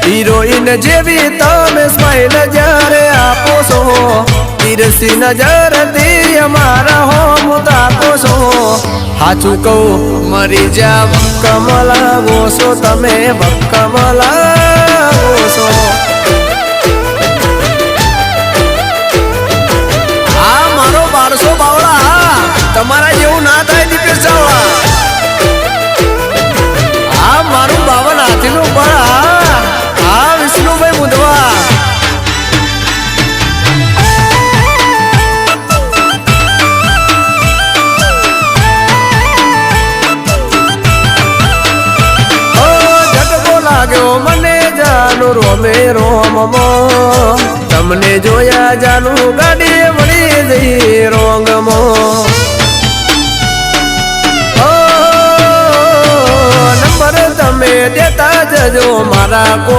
Heroine જેવી તમે smile જ્યારે આપો છો, તિરસી નજર થી અમારા હોમ તાકો છો. હાચું કહું મરી જા કમલા ગોસો, તમે કમલા ગોસો. આ મારો 1200 બાવળા તમારા જેવું ના થાય દીપેશ ચાવડા. આ મારું 52 હાથીનું બળ. આ વિષ્ણુભાઈ મુદવા. મને જાનું રોમે રોમમો, તમને જોયા જાનું ગાડી વળી જઈ રોંગમો. નંબર તમે દેતા જજો મારા કો